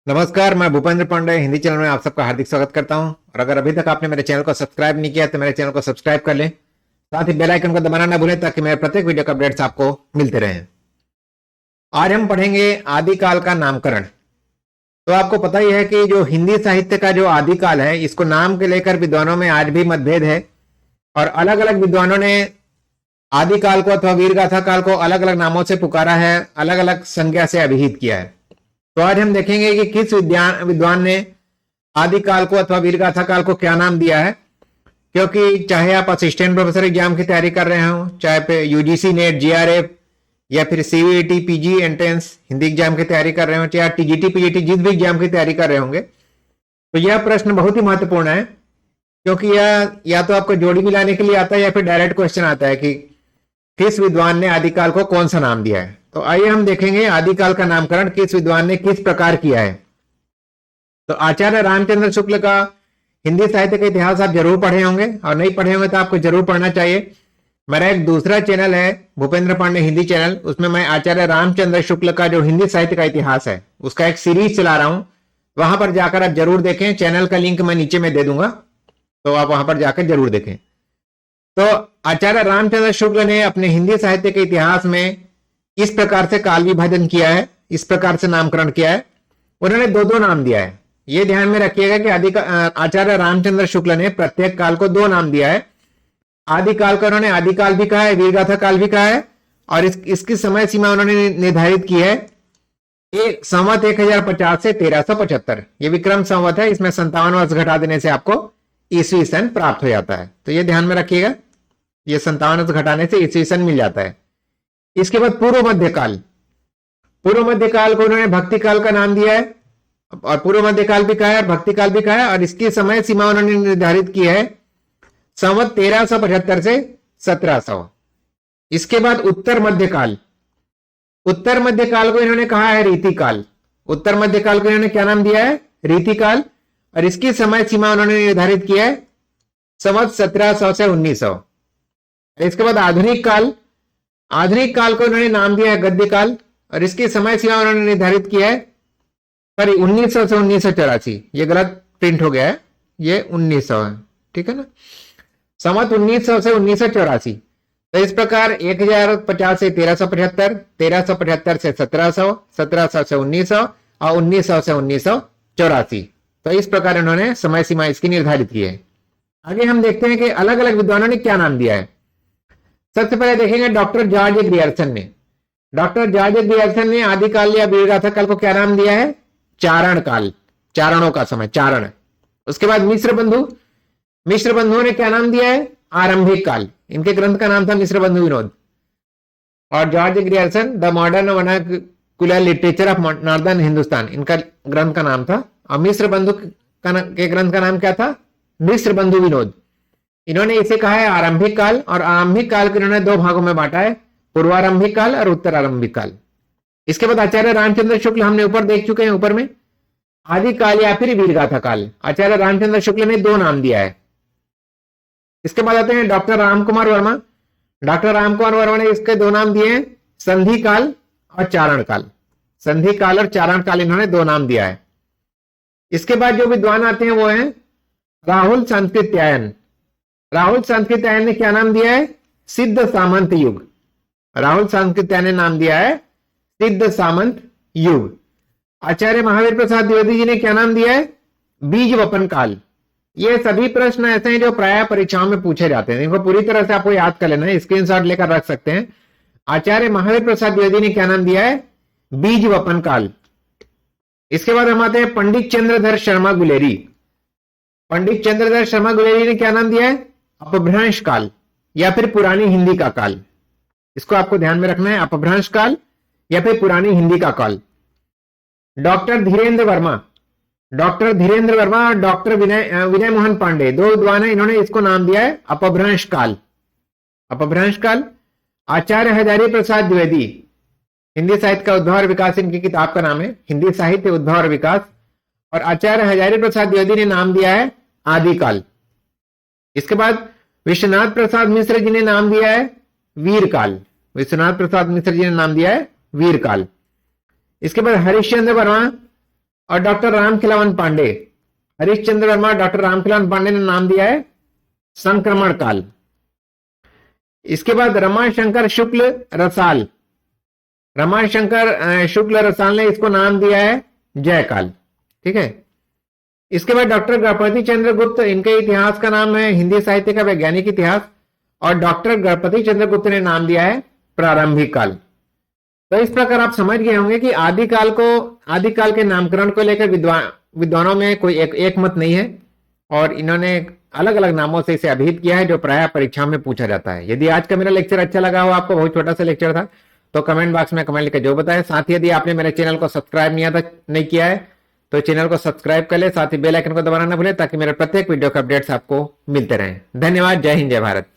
नमस्कार, मैं भूपेंद्र पांडे हिंदी चैनल में आप सबका हार्दिक स्वागत करता हूं। और अगर अभी तक आपने मेरे चैनल को सब्सक्राइब नहीं किया तो मेरे चैनल को सब्सक्राइब कर लें, साथ ही बेल आइकन को दबाना ना भूलें ताकि मेरे प्रत्येक वीडियो का अपडेट्स आपको मिलते रहें। आज हम पढ़ेंगे आदिकाल का नामकरण। तो आपको पता ही है कि जो हिंदी साहित्य का जो आदिकाल है, इसको नाम के लेकर विद्वानों में आज भी मतभेद है और अलग अलग विद्वानों ने आदिकाल को अथवा वीरगाथा काल को अलग अलग नामों से पुकारा है, अलग अलग संज्ञा से अभिहित किया है। तो आज हम देखेंगे कि किस विद्वान ने आदिकाल को अथवा वीरगाथा काल को क्या नाम दिया है। क्योंकि चाहे आप असिस्टेंट प्रोफेसर एग्जाम की तैयारी कर रहे हो, चाहे पे यूजीसी नेट, जीआरएफ या फिर सीवीईटी पीजी एंट्रेंस हिंदी एग्जाम की तैयारी कर रहे हो, चाहे टीजीटी पीजीटी जिस भी एग्जाम की तैयारी कर रहे होंगे, तो यह प्रश्न बहुत ही महत्वपूर्ण है। क्योंकि यह या तो आपको जोड़ी मिलाने के लिए आता है या फिर डायरेक्ट क्वेश्चन आता है कि किस विद्वान ने आदिकाल को कौन सा नाम दिया है। तो आइए हम देखेंगे आदिकाल का नामकरण किस विद्वान ने किस प्रकार किया है। तो आचार्य रामचंद्र शुक्ल का हिंदी साहित्य का इतिहास आप जरूर पढ़े होंगे, और नहीं पढ़े होंगे तो आपको जरूर पढ़ना चाहिए। मेरा एक दूसरा चैनल है भूपेंद्र पांडे हिंदी चैनल, उसमें मैं आचार्य रामचंद्र शुक्ल का जो हिंदी साहित्य का इतिहास है उसका एक सीरीज चला रहा हूं। वहां पर जाकर आप जरूर देखें, चैनल का लिंक मैं नीचे में दे दूंगा, तो आप वहां पर जाकर जरूर देखें। तो आचार्य रामचंद्र शुक्ल ने अपने हिंदी साहित्य के इतिहास में इस प्रकार से काल विभाजन किया है, इस प्रकार से नामकरण किया है। उन्होंने दो दो नाम दिया है। यह ध्यान में रखिएगा कि आचार्य रामचंद्र शुक्ल ने प्रत्येक काल को दो नाम दिया है। आदिकाल का उन्होंने आदिकाल भी कहा है, वीरगाथा काल भी कहा है, और इसकी समय सीमा उन्होंने निर्धारित की है एक संवत 1050 से 1375। ये विक्रम संवत है, इसमें 57 वर्ष घटा देने से आपको ईस्वी सन प्राप्त हो जाता है। तो ये ध्यान में रखिएगा, ये 57 वर्ष घटाने से ईस्वी सन मिल जाता है। इसके बाद पूर्व मध्यकाल, पूर्व मध्यकाल को उन्होंने भक्ति काल का नाम दिया है, और पूर्व मध्यकाल भी कहा है और भक्ति काल भी कहा है, और इसकी समय सीमा उन्होंने निर्धारित की है संवत 1375 से 1700। इसके बाद उत्तर मध्यकाल, उत्तर मध्यकाल को इन्होंने कहा है रीतिकाल। उत्तर मध्यकाल को इन्होंने क्या नाम दिया है? रीतिकाल, और इसकी समय सीमा उन्होंने निर्धारित की है संवत 1700 से 1900। इसके बाद आधुनिक काल, आधुनिक काल को उन्होंने नाम दिया है गद्य काल, और इसकी समय सीमा उन्होंने निर्धारित की है 1900 से 1984। ये गलत प्रिंट हो गया है, ये 1900 है, ठीक है ना। संवत 1900 से 1984। तो इस प्रकार 1050 से 1375, 1375 से 1700, 1700 से 1900 और 1900 से 1984। तो इस प्रकार इन्होंने समय सीमा इसकी निर्धारित की है। आगे हम देखते हैं कि अलग अलग विद्वानों ने क्या नाम दिया है। सबसे पहले देखेंगे डॉक्टर जॉर्ज ग्रियर्सन ने। डॉक्टर जॉर्ज ग्रियर्सन ने आदिकाल या वीरगाथा काल को क्या नाम दिया है? चारण काल, चारणों का समय, चारण। उसके बाद मिश्र बंधु, मिश्र बंधुओं ने क्या नाम दिया है? आरंभिक काल। इनके ग्रंथ का नाम था मिश्र बंधु विनोद। और George Grierson the modern vernacular literature of northern Hindustan, इनका ग्रंथ का नाम था। और मिश्र बंधु के ग्रंथ का नाम क्या था? मिश्र बंधु विनोद। इन्होंने इसे कहा है आरंभिक काल, और आरंभिक काल को इन्होंने दो भागों में बांटा है, पूर्वारंभिक काल और उत्तरारंभिक काल। इसके बाद आचार्य रामचंद्र शुक्ल हमने ऊपर देख चुके हैं, ऊपर में आदिकाल या फिर वीरगाथा काल। आचार्य रामचंद्र शुक्ल ने दो नाम दिया है। इसके बाद आते हैं डॉक्टर रामकुमार वर्मा। डॉक्टर रामकुमार वर्मा ने इसके दो नाम दिए हैं, संधि काल और चारण काल। संधि काल और चारण काल इन्होंने दो नाम दिया है। इसके बाद जो विद्वान आते हैं वो हैं राहुल सांस्कृत्यायन। राहुल सांस्कृत्यायन ने क्या नाम दिया है? सिद्ध सामंत युग। राहुल सांस्कृत्यायन ने नाम दिया है सिद्ध सामंत युग। आचार्य महावीर प्रसाद द्विवेदी जी ने क्या नाम दिया है? बीज वपन काल। ये सभी प्रश्न ऐसे हैं जो प्राय परीक्षाओं में पूछे जाते हैं, इनको पूरी तरह से आपको याद कर लेना है, स्क्रीनशॉट लेकर रख सकते हैं। आचार्य महावीर प्रसाद द्विवेदी ने क्या नाम दिया है? बीज वपन काल। इसके बाद हम आते हैं पंडित चंद्रधर शर्मा गुलेरी। पंडित चंद्रधर शर्मा गुलेरी ने क्या नाम दिया है? अपभ्रंश काल या फिर पुरानी हिंदी का काल। इसको आपको ध्यान में रखना है, अपभ्रंश काल या फिर पुरानी हिंदी का काल। डॉक्टर धीरेन्द्र वर्मा, डॉक्टर धीरेन्द्र वर्मा और डॉक्टर विनय मोहन पांडे, दो विद्वान है, इन्होंने इसको नाम दिया है अपभ्रंश काल। अपभ्रंश काल। आचार्य हजारी प्रसाद द्विवेदी, हिंदी साहित्य का उद्भव और विकास इनकी किताब का नाम है, हिंदी साहित्य उद्भव और विकास। और आचार्य हजारी प्रसाद द्विवेदी ने नाम दिया है आदिकाल। इसके बाद विश्वनाथ प्रसाद मिश्र जी ने नाम दिया है वीरकाल। विश्वनाथ प्रसाद मिश्र जी ने नाम दिया है वीरकाल। इसके बाद हरिश्चंद्र वर्मा, और डॉक्टर रामखिलावन पांडे, हरीशचंद्र वर्मा, डॉक्टर रामखिलावन पांडे ने नाम दिया है संक्रमण काल। इसके बाद रमाशंकर शुक्ल रसाल, रमाशंकर शुक्ल रसाल ने इसको नाम दिया है जयकाल। ठीक है। इसके बाद डॉक्टर गणपति चंद्र गुप्त, इनके इतिहास का नाम है हिंदी साहित्य का वैज्ञानिक इतिहास, और डॉक्टर गणपति चंद्र गुप्त ने नाम दिया है प्रारंभिक काल। तो इस प्रकार आप समझ गए होंगे कि आदिकाल के नामकरण को लेकर विद्वानों में कोई एक मत नहीं है, और इन्होंने अलग अलग नामों से इसे अभिहित किया है, जो प्रायः परीक्षा में पूछा जाता है। यदि आज का मेरा लेक्चर अच्छा लगा हो आपको, बहुत छोटा सा लेक्चर था, तो कमेंट बॉक्स में कमेंट लिखकर जो बताएं। साथ ही यदि आपने मेरे चैनल को सब्सक्राइब नहीं किया है तो चैनल को सब्सक्राइब कर ले, साथ ही बेल आइकन को दबाना ना भूलें ताकि मेरे प्रत्येक वीडियो के अपडेट्स आपको मिलते रहें। धन्यवाद। जय हिंद, जय भारत।